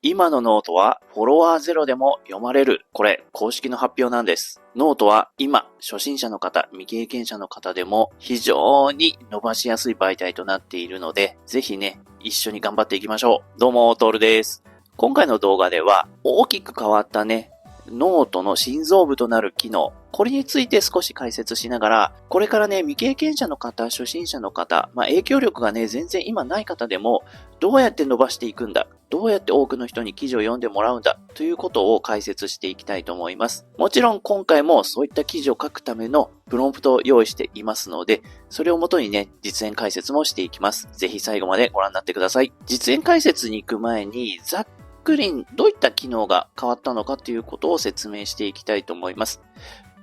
今のノートはフォロワーゼロでも読まれる。これ、公式の発表なんです。ノートは今、初心者の方、未経験者の方でも非常に伸ばしやすい媒体となっているので、ぜひね、一緒に頑張っていきましょう。どうも、トールです。今回の動画では、大きく変わったね、ノートの心臓部となる機能、これについて少し解説しながら、これからね、未経験者の方、初心者の方、影響力がね、全然今ない方でも、どうやって伸ばしていくんだ、どうやって多くの人に記事を読んでもらうんだ、ということを解説していきたいと思います。もちろん今回もそういった記事を書くためのプロンプトを用意していますので、それをもとにね、実演解説もしていきます。ぜひ最後までご覧になってください。実演解説に行く前に、ざっくりどういった機能が変わったのかということを説明していきたいと思います。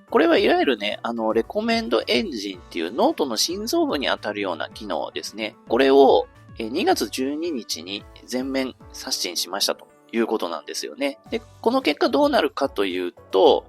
これはいわゆるね、レコメンドエンジンっていうノートの心臓部に当たるような機能ですね。これを2月12日に全面刷新しましたということなんですよね。で、この結果どうなるかというと、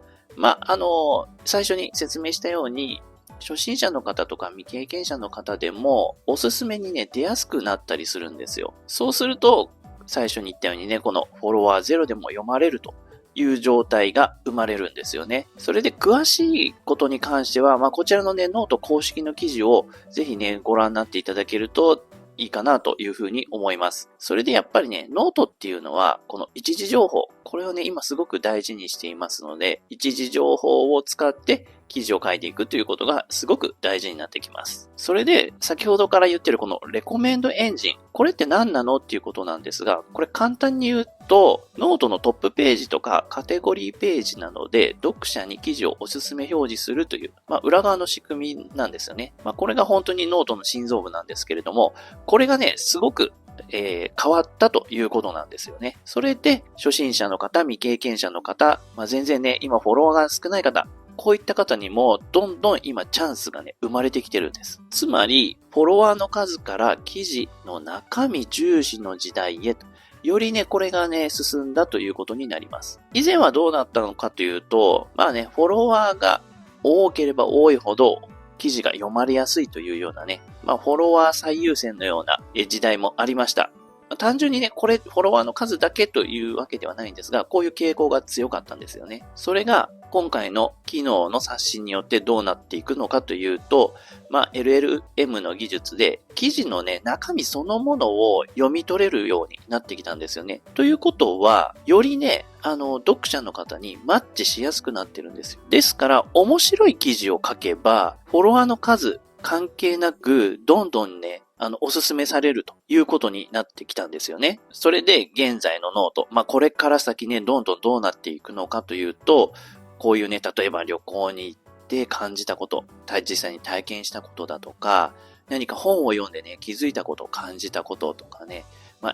最初に説明したように、初心者の方とか未経験者の方でもおすすめにね、出やすくなったりするんですよ。そうすると、最初に言ったようにね、このフォロワーゼロでも読まれるという状態が生まれるんですよね。それで詳しいことに関しては、こちらのね、ノート公式の記事をぜひね、ご覧になっていただけるといいかなというふうに思います。それでやっぱりね、ノートっていうのは、この一時情報、これをね、今すごく大事にしていますので、一時情報を使って記事を書いていくということがすごく大事になってきます。それで、先ほどから言ってるこのレコメンドエンジン、これって何なのっていうことなんですが、これ簡単に言うと、ノートのトップページとかカテゴリーページなどで読者に記事をおすすめ表示するという、裏側の仕組みなんですよね。これが本当にノートの心臓部なんですけれども、これがね、すごく変わったということなんですよね。それで、初心者の方、未経験者の方、全然ね、今フォロワーが少ない方、こういった方にも、どんどん今チャンスがね、生まれてきてるんです。つまり、フォロワーの数から記事の中身重視の時代へと、よりね、これがね、進んだということになります。以前はどうなったのかというと、フォロワーが多ければ多いほど、記事が読まれやすいというようなね、フォロワー最優先のような時代もありました。単純にね、これフォロワーの数だけというわけではないんですが、こういう傾向が強かったんですよね。それが今回の機能の刷新によってどうなっていくのかというと、LLM の技術で記事のね、中身そのものを読み取れるようになってきたんですよね。ということは、よりね、読者の方にマッチしやすくなってるんですよ。ですから、面白い記事を書けば、フォロワーの数関係なく、どんどんね、おすすめされるということになってきたんですよね。それで現在のノート、これから先ね、どんどんどうなっていくのかというと、こういうね、例えば旅行に行って感じたこと、実際に体験したことだとか、何か本を読んでね、気づいたこと、感じたこととかね、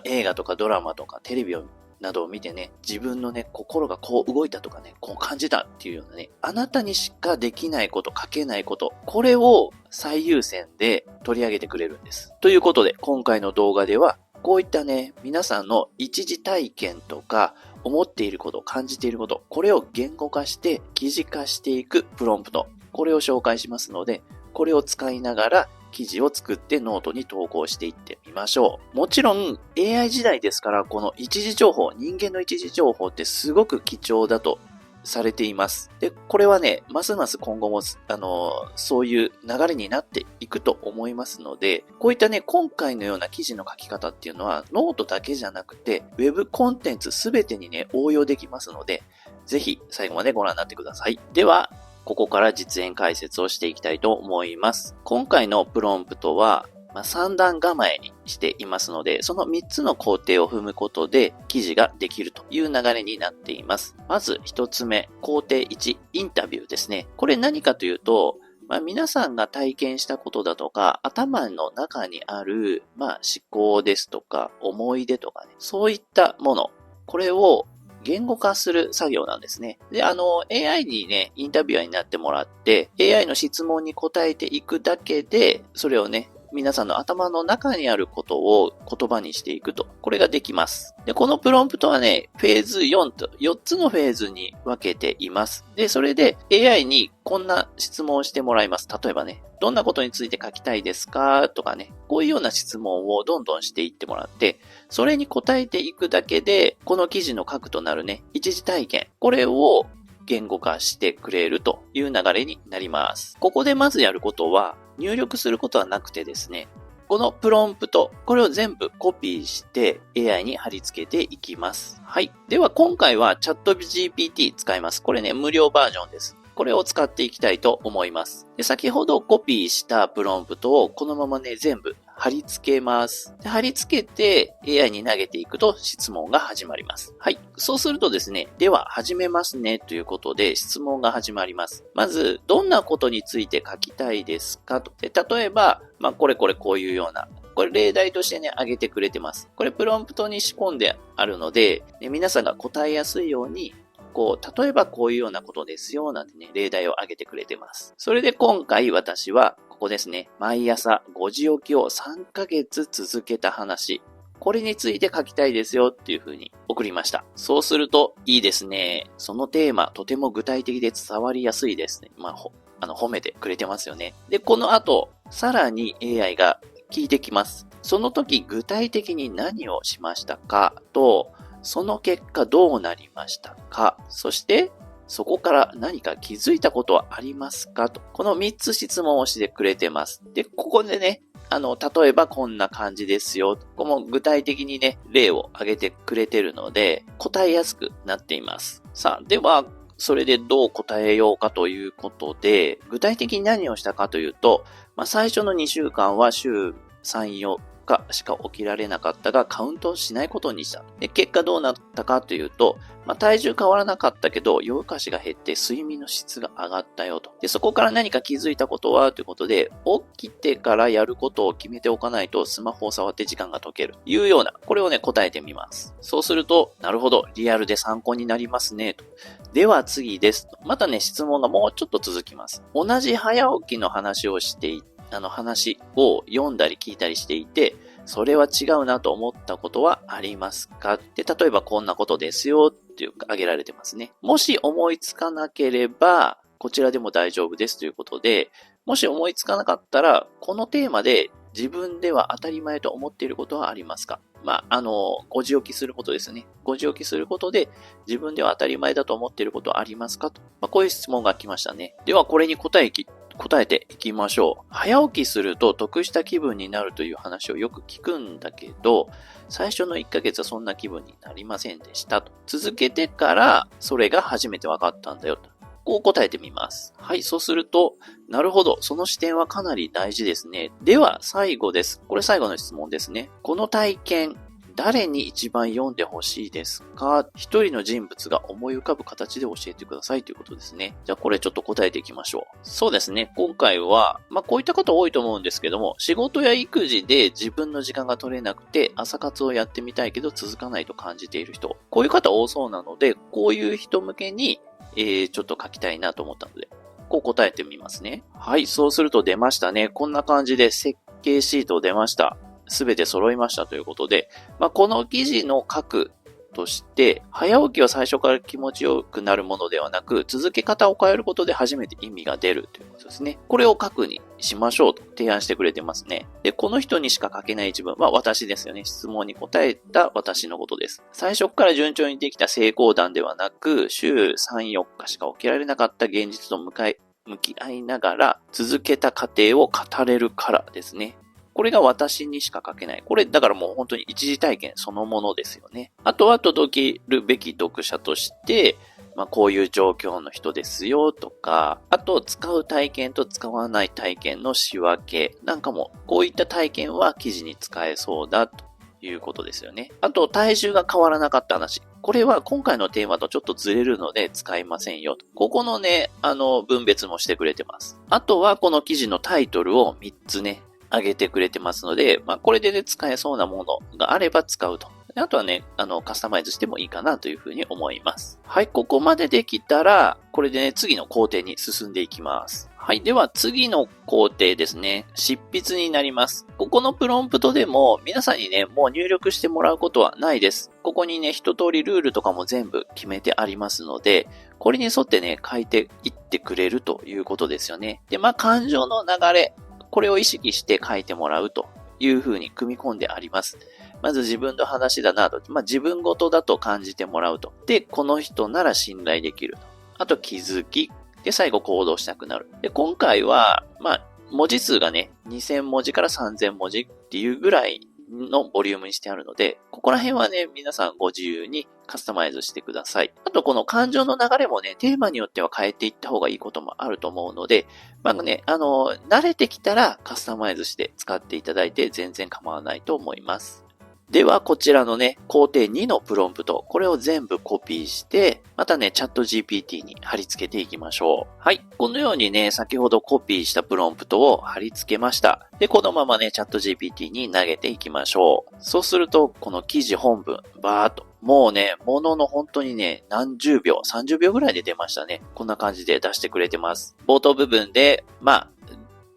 映画とかドラマとかテレビなどを見てね、自分のね、心がこう動いたとかね、こう感じたっていうようなね、あなたにしかできないこと、書けないこと、これを最優先で取り上げてくれるんです。ということで、今回の動画では、こういったね、皆さんの一時体験とか、思っていること、感じていること、これを言語化して記事化していくプロンプト、これを紹介しますので、これを使いながら記事を作ってノートに投稿していってみましょう。もちろん AI 時代ですから、この一時情報、人間の一時情報ってすごく貴重だとされています。で、これはね、ますます今後も、そういう流れになっていくと思いますので、こういったね、今回のような記事の書き方っていうのは、ノートだけじゃなくて、ウェブコンテンツすべてにね、応用できますので、ぜひ最後までご覧になってください。では、ここから実演解説をしていきたいと思います。今回のプロンプトは、3段構えにしていますので、その3つの工程を踏むことで記事ができるという流れになっています。まず1つ目、工程1、インタビューですね。これ何かというと、皆さんが体験したことだとか、頭の中にある、思考ですとか、思い出とかね、そういったもの、これを言語化する作業なんですね。で、AI にね、インタビュアーになってもらって、AI の質問に答えていくだけで、それをね、皆さんの頭の中にあることを言葉にしていくと。これができます。で、このプロンプトはね、フェーズ4と4つのフェーズに分けています。で、それで AI にこんな質問をしてもらいます。例えばね、どんなことについて書きたいですかとかね、こういうような質問をどんどんしていってもらって、それに答えていくだけで、この記事の核となるね、一時体験、これを言語化してくれるという流れになります。ここでまずやることは、入力することはなくてですね、このプロンプト、これを全部コピーして AI に貼り付けていきます。はい。では今回はチャット GPT 使います。これね、無料バージョンです。これを使っていきたいと思います。で、先ほどコピーしたプロンプトをこのままね、全部貼り付けます。で、貼り付けて AI に投げていくと質問が始まります。はい。そうするとですね、では始めますねということで質問が始まります。まず、どんなことについて書きたいですかと。で、例えば、これこういうような、これ例題としてね、挙げてくれてます。これプロンプトに仕込んであるので、皆さんが答えやすいように、例えばこういうようなことですよ、なんてね、例題を挙げてくれてます。それで今回私は、ここですね、毎朝5時起きを3ヶ月続けた話、これについて書きたいですよっていう風に送りました。そうすると、いいですね。そのテーマ、とても具体的で伝わりやすいですね。褒めてくれてますよね。で、この後、さらに AI が聞いてきます。その時、具体的に何をしましたかと、その結果どうなりましたか？そして、そこから何か気づいたことはありますかと。この3つ質問をしてくれてます。で、ここでね、例えばこんな感じですよ。この具体的にね、例を挙げてくれてるので、答えやすくなっています。さあ、では、それでどう答えようかということで、具体的に何をしたかというと、最初の2週間は週3、4日しか起きられなかったが、カウントしないことにした。で、結果どうなったかというと、体重変わらなかったけど、夜更かしが減って睡眠の質が上がったよと。で、そこから何か気づいたことはということで、起きてからやることを決めておかないとスマホを触って時間が解ける。いうような、これをね、答えてみます。そうすると、なるほど、リアルで参考になりますね、と。では次ですと。またね、質問がもうちょっと続きます。同じ早起きの話をしていて、話を読んだり聞いたりしていて、それは違うなと思ったことはありますか？で、例えばこんなことですよっていう挙げられてますね。もし思いつかなければ、こちらでも大丈夫ですということで、もし思いつかなかったら、このテーマで自分では当たり前と思っていることはありますか？5時起きすることですね。5時起きすることで自分では当たり前だと思っていることはありますかと。こういう質問が来ましたね。ではこれに答えていきましょう。早起きすると得した気分になるという話をよく聞くんだけど、最初の1ヶ月はそんな気分になりませんでしたと。続けてからそれが初めて分かったんだよと。こう答えてみます。はい、そうすると、なるほど、その視点はかなり大事ですね。では、最後です。これ最後の質問ですね。この体験、誰に一番読んでほしいですか？一人の人物が思い浮かぶ形で教えてくださいということですね。じゃあこれちょっと答えていきましょう。そうですね。今回は、こういった方多いと思うんですけども、仕事や育児で自分の時間が取れなくて、朝活をやってみたいけど続かないと感じている人。こういう方多そうなので、こういう人向けに、ちょっと書きたいなと思ったので、こう答えてみますね。はい、そうすると出ましたね。こんな感じで設計シート出ました。すべて揃いましたということで、この記事の書くとして、早起きは最初から気持ちよくなるものではなく、続け方を変えることで初めて意味が出るということですね。これを書くにしましょうと提案してくれてますね。で、この人にしか書けない一文は私ですよね。質問に答えた私のことです。最初から順調にできた成功談ではなく、週3、4日しか起きられなかった現実と向き合いながら続けた過程を語れるからですね。これが私にしか書けない。これ、だからもう本当に一時体験そのものですよね。あとは届けるべき読者として、こういう状況の人ですよとか、あと使う体験と使わない体験の仕分けなんかも、こういった体験は記事に使えそうだということですよね。あと、体重が変わらなかった話。これは今回のテーマとちょっとずれるので使いませんよと。ここのね、分別もしてくれてます。あとはこの記事のタイトルを3つね、上げてくれてますので、これでね、使えそうなものがあれば使うと。あとはね、カスタマイズしてもいいかなというふうに思います。はい、ここまでできたら、これでね、次の工程に進んでいきます。はい。では次の工程ですね。執筆になります。ここのプロンプトでも皆さんにね、もう入力してもらうことはないです。ここにね、一通りルールとかも全部決めてありますので、これに沿ってね、書いていってくれるということですよね。で、感情の流れ、これを意識して書いてもらうというふうに組み込んであります。まず自分の話だなと、自分事だと感じてもらうと。で、この人なら信頼できると。あと気づき。で、最後行動したくなる。で、今回は、文字数がね、2000文字から3000文字っていうぐらいのボリュームにしてあるので、ここら辺はね、皆さんご自由にカスタマイズしてください。あと、この感情の流れもね、テーマによっては変えていった方がいいこともあると思うので、慣れてきたらカスタマイズして使っていただいて全然構わないと思います。では、こちらのね、工程2のプロンプト、これを全部コピーして、またね、チャット GPT に貼り付けていきましょう。はい。このようにね、先ほどコピーしたプロンプトを貼り付けました。で、このままね、チャット GPT に投げていきましょう。そうすると、この記事本文、バーっと、もうね、ものの本当にね、何十秒、30秒ぐらいで出ましたね。こんな感じで出してくれてます。冒頭部分で、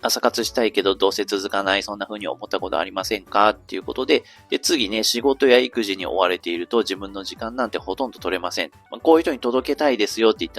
朝活したいけどどうせ続かない、そんな風に思ったことありませんかっていうことで、次ね、仕事や育児に追われていると自分の時間なんてほとんど取れません。こういう人に届けたいですよって言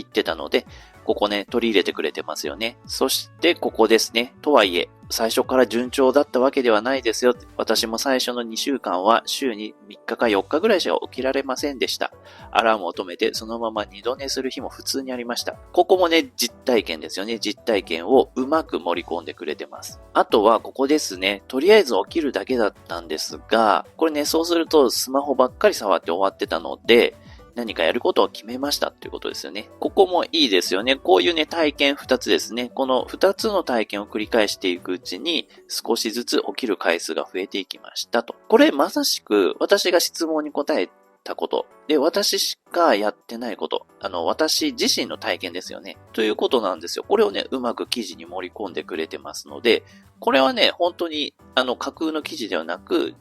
ってたので、ここね、取り入れてくれてますよね。そしてここですね。とはいえ、最初から順調だったわけではないですよ。私も最初の2週間は週に3日か4日ぐらいしか起きられませんでした。アラームを止めてそのまま二度寝する日も普通にありました。ここもね、実体験ですよね。実体験をうまく盛り込んでくれてます。あとはここですね。とりあえず起きるだけだったんですが、これね、そうするとスマホばっかり触って終わってたので、何かやることを決めましたっていうことですよね。ここもいいですよね。こういうね、体験2つですね。この2つの体験を繰り返していくうちに、少しずつ起きる回数が増えていきましたと。これまさしく私が質問に答えたこと。で、私しかやってないこと。私自身の体験ですよね。ということなんですよ。これをね、うまく記事に盛り込んでくれてますので、これはね、本当に、架空の記事ではなく、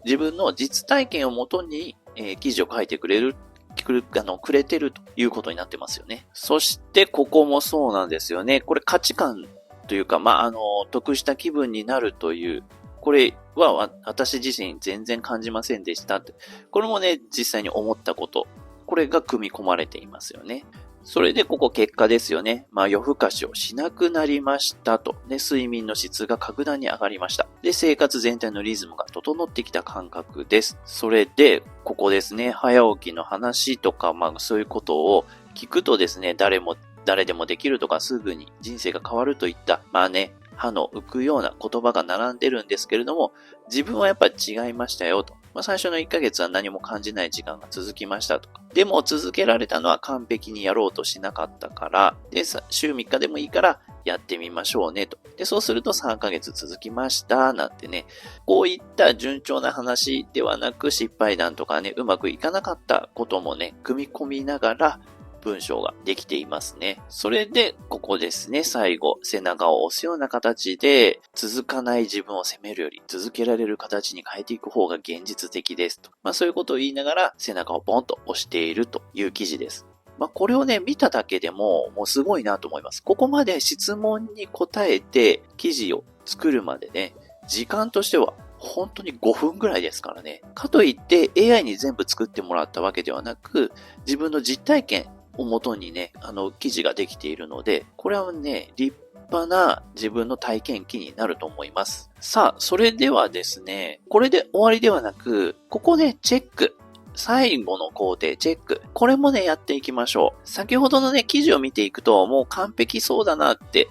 自分の実体験をもとに、記事を書いてくれてるということになってますよね。そして、ここもそうなんですよね。これ価値観というか、得した気分になるという、これは私自身全然感じませんでしたって。これもね、実際に思ったこと。これが組み込まれていますよね。それでここ結果ですよね。夜更かしをしなくなりましたと。で、睡眠の質が格段に上がりました。で、生活全体のリズムが整ってきた感覚です。それで、ここですね。早起きの話とか、そういうことを聞くとですね、誰でもできるとかすぐに人生が変わるといった、歯の浮くような言葉が並んでるんですけれども、自分はやっぱり違いましたよと。最初の1ヶ月は何も感じない時間が続きましたとか。でも続けられたのは完璧にやろうとしなかったから、で、週3日でもいいからやってみましょうねと。で、そうすると3ヶ月続きました、なんてね。こういった順調な話ではなく失敗談とかね、うまくいかなかったこともね、組み込みながら、文章ができていますね。それで、ここですね、最後、背中を押すような形で、続かない自分を責めるより、続けられる形に変えていく方が現実的ですと。そういうことを言いながら、背中をポンと押しているという記事です。これをね、見ただけでも、もうすごいなと思います。ここまで質問に答えて、記事を作るまでね、時間としては、本当に5分ぐらいですからね。かといって AI に全部作ってもらったわけではなく、自分の実体験をもとにね、記事ができているので、これはね、立派な自分の体験記になると思います。さあ、それではですね、これで終わりではなく、ここね、チェック。最後の工程、チェック。これもね、やっていきましょう。先ほどのね、記事を見ていくと、もう完璧そうだなって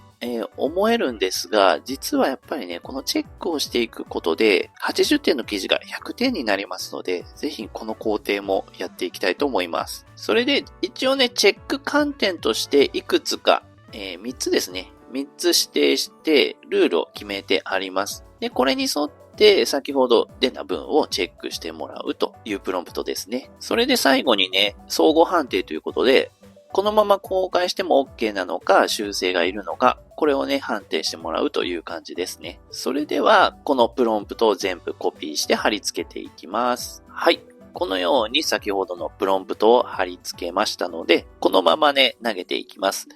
思えるんですが、実はやっぱりね、このチェックをしていくことで、80点の記事が100点になりますので、ぜひこの工程もやっていきたいと思います。それで、一応ね、チェック観点としていくつか、3つですね。3つ指定して、ルールを決めてあります。で、これに沿って、先ほど出た文をチェックしてもらうというプロンプトですね。それで最後にね、相互判定ということで、このまま公開しても OK なのか、修正がいるのか、これをね、判定してもらうという感じですね。それでは、このプロンプトを全部コピーして貼り付けていきます。はい。このように先ほどのプロンプトを貼り付けましたので、このままね、投げていきます。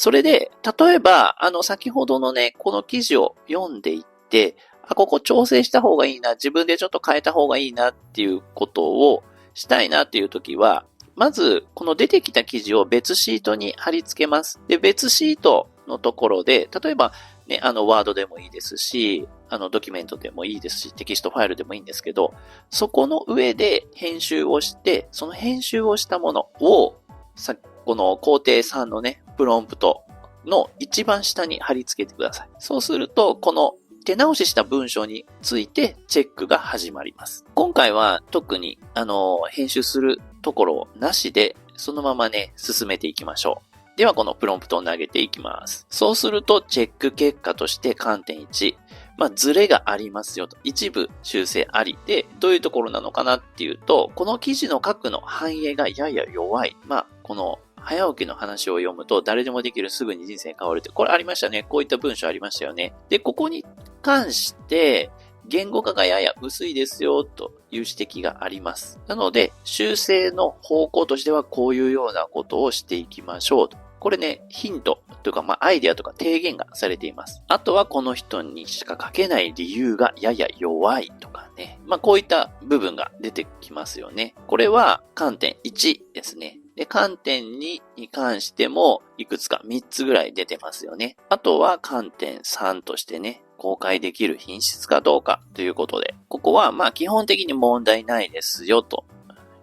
それで、例えば、先ほどのね、この記事を読んでいって、ここ調整した方がいいな、自分でちょっと変えた方がいいなっていうことをしたいなっていう時は、まず、この出てきた記事を別シートに貼り付けます。で、別シートのところで、例えば、ね、ワードでもいいですし、ドキュメントでもいいですし、テキストファイルでもいいんですけど、そこの上で編集をして、その編集をしたものを、この工程3のね、プロンプトの一番下に貼り付けてください。そうすると、この手直しした文章についてチェックが始まります。今回は特に、編集するところなしで、そのままね、進めていきましょう。では、このプロンプトを投げていきます。そうすると、チェック結果として観点1。ズレがありますよと。一部修正ありで、どういうところなのかなっていうと、この記事の書くの反映がやや弱い。この早起きの話を読むと誰でもできるすぐに人生変わるって、これありましたね。こういった文章ありましたよね。で、ここに関して、言語化がやや薄いですよという指摘があります。なので、修正の方向としてはこういうようなことをしていきましょうと。これね、ヒントというか、アイデアとか提言がされています。あとはこの人にしか書けない理由がやや弱いとかね。こういった部分が出てきますよね。これは観点1ですね。で、観点2に関してもいくつか3つぐらい出てますよね。あとは観点3としてね、公開できる品質かどうかということで、ここは基本的に問題ないですよと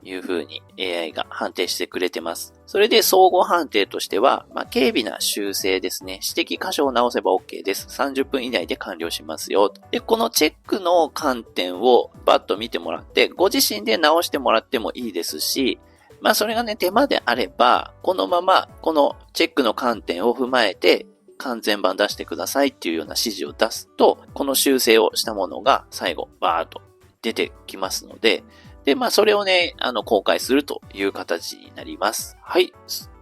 いうふうに AI が判定してくれてます。それで総合判定としては、軽微な修正ですね。指摘箇所を直せば OK です。30分以内で完了しますよ。で、このチェックの観点をバッと見てもらって、ご自身で直してもらってもいいですし、それがね、手間であれば、このまま、このチェックの観点を踏まえて、完全版出してくださいっていうような指示を出すと、この修正をしたものが最後、バーっと出てきますので、で、それをね、公開するという形になります。はい。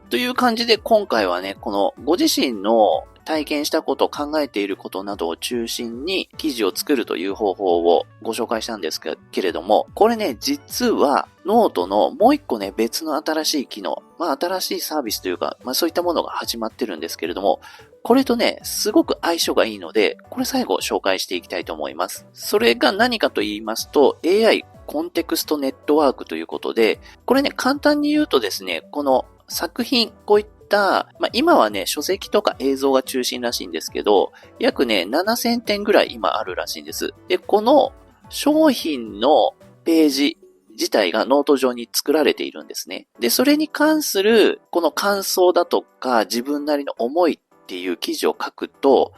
という感じで、今回はね、このご自身の体験したこと、考えていることなどを中心に記事を作るという方法をご紹介したんですけれども、これね、実はノートのもう一個ね、別の新しい機能、新しいサービスというか、そういったものが始まってるんですけれども、これとね、すごく相性がいいので、これ最後紹介していきたいと思います。それが何かと言いますと、AI コンテクストネットワークということで、これね、簡単に言うとですね、この作品、こういった今はね、書籍とか映像が中心らしいんですけど、約ね、7000点ぐらい今あるらしいんです。で、この商品のページ自体がノート上に作られているんですね。で、それに関するこの感想だとか自分なりの思いっていう記事を書くと、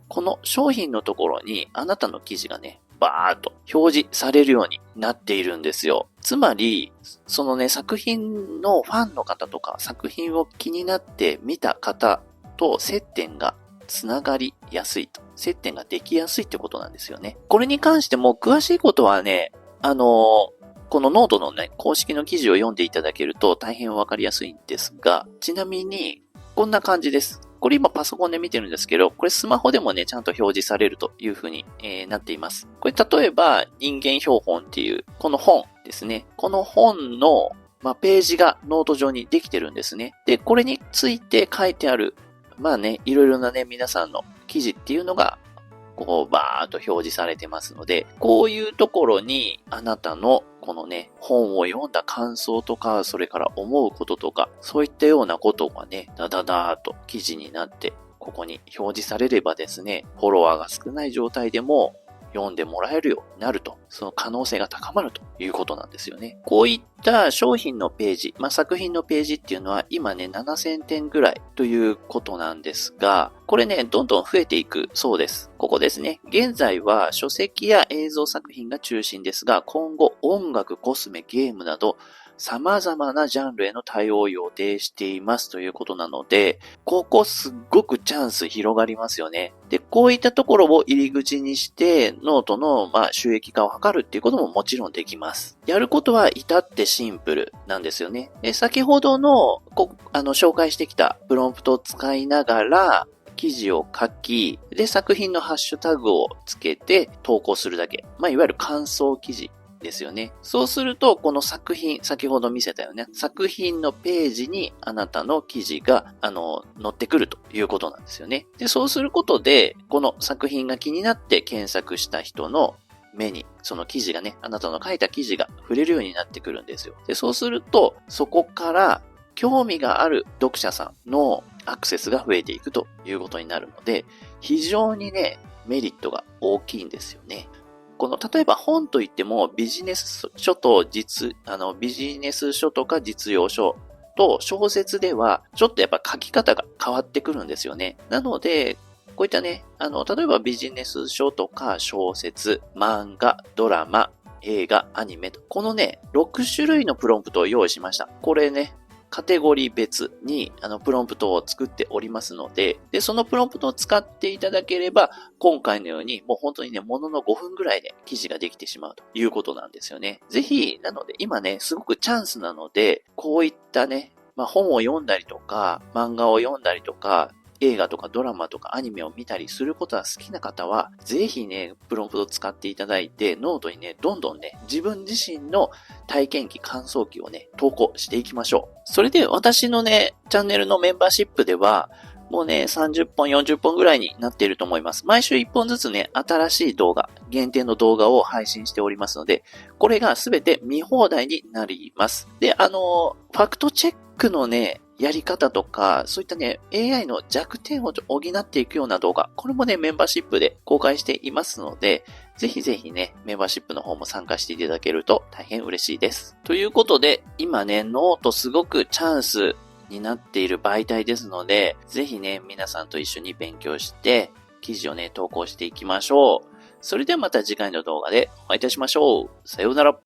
この商品のところにあなたの記事がね、バーっと表示されるようになっているんですよ。つまり、そのね、作品のファンの方とか、作品を気になって見た方と接点がつながりやすいと。接点ができやすいってことなんですよね。これに関しても詳しいことはね、このノートのね、公式の記事を読んでいただけると大変わかりやすいんですが、ちなみに、こんな感じです。これ今パソコンで見てるんですけど、これスマホでもね、ちゃんと表示されるという風に、なっています。これ例えば、人間標本っていう、この本ですね。この本の、ページがノート上にできてるんですね。で、これについて書いてある、いろいろなね、皆さんの記事っていうのが、こう、バーっと表示されてますので、こういうところに、あなたの、このね、本を読んだ感想とか、それから思うこととか、そういったようなことがね、ダダダーっと記事になって、ここに表示されればですね、フォロワーが少ない状態でも、読んでもらえるようになると、その可能性が高まるということなんですよね。こういった商品のページ、作品のページっていうのは今ね、7000点ぐらいということなんですが、これね、どんどん増えていくそうです。ここですね。現在は書籍や映像作品が中心ですが、今後音楽、コスメ、ゲームなど、様々なジャンルへの対応を予定していますということなので、ここすっごくチャンス広がりますよね。で、こういったところを入り口にして、ノートの収益化を図るっていうことももちろんできます。やることは至ってシンプルなんですよね。で、先ほどの紹介してきたプロンプトを使いながら、記事を書き、で、作品のハッシュタグをつけて投稿するだけ。いわゆる感想記事ですよね。そうすると、この作品、先ほど見せたよね。作品のページにあなたの記事が、載ってくるということなんですよね。で、そうすることで、この作品が気になって検索した人の目に、その記事がね、あなたの書いた記事が触れるようになってくるんですよ。で、そうすると、そこから興味がある読者さんのアクセスが増えていくということになるので、非常にね、メリットが大きいんですよね。この、例えば本といってもビジネス書とビジネス書とか実用書と小説では、ちょっとやっぱ書き方が変わってくるんですよね。なので、こういったね、例えばビジネス書とか小説、漫画、ドラマ、映画、アニメと、このね、6種類のプロンプトを用意しました。これね、カテゴリー別にプロンプトを作っておりますので、で、そのプロンプトを使っていただければ、今回のようにもう本当にね、ものの5分ぐらいで記事ができてしまうということなんですよね。ぜひ、なので今ね、すごくチャンスなので、こういったね、本を読んだりとか、漫画を読んだりとか、映画とかドラマとかアニメを見たりすることは好きな方は、ぜひね、プロンプトを使っていただいて、ノートにね、どんどんね、自分自身の体験記、感想記をね、投稿していきましょう。それで私のね、チャンネルのメンバーシップでは、もうね、30本、40本ぐらいになっていると思います。毎週1本ずつね、新しい動画、限定の動画を配信しておりますので、これがすべて見放題になります。で、ファクトチェックのね、やり方とか、そういったね、AI の弱点を補っていくような動画、これもね、メンバーシップで公開していますので、ぜひぜひね、メンバーシップの方も参加していただけると大変嬉しいです。ということで、今ね、ノートすごくチャンスになっている媒体ですので、ぜひね、皆さんと一緒に勉強して、記事をね、投稿していきましょう。それではまた次回の動画でお会いいたしましょう。さようなら。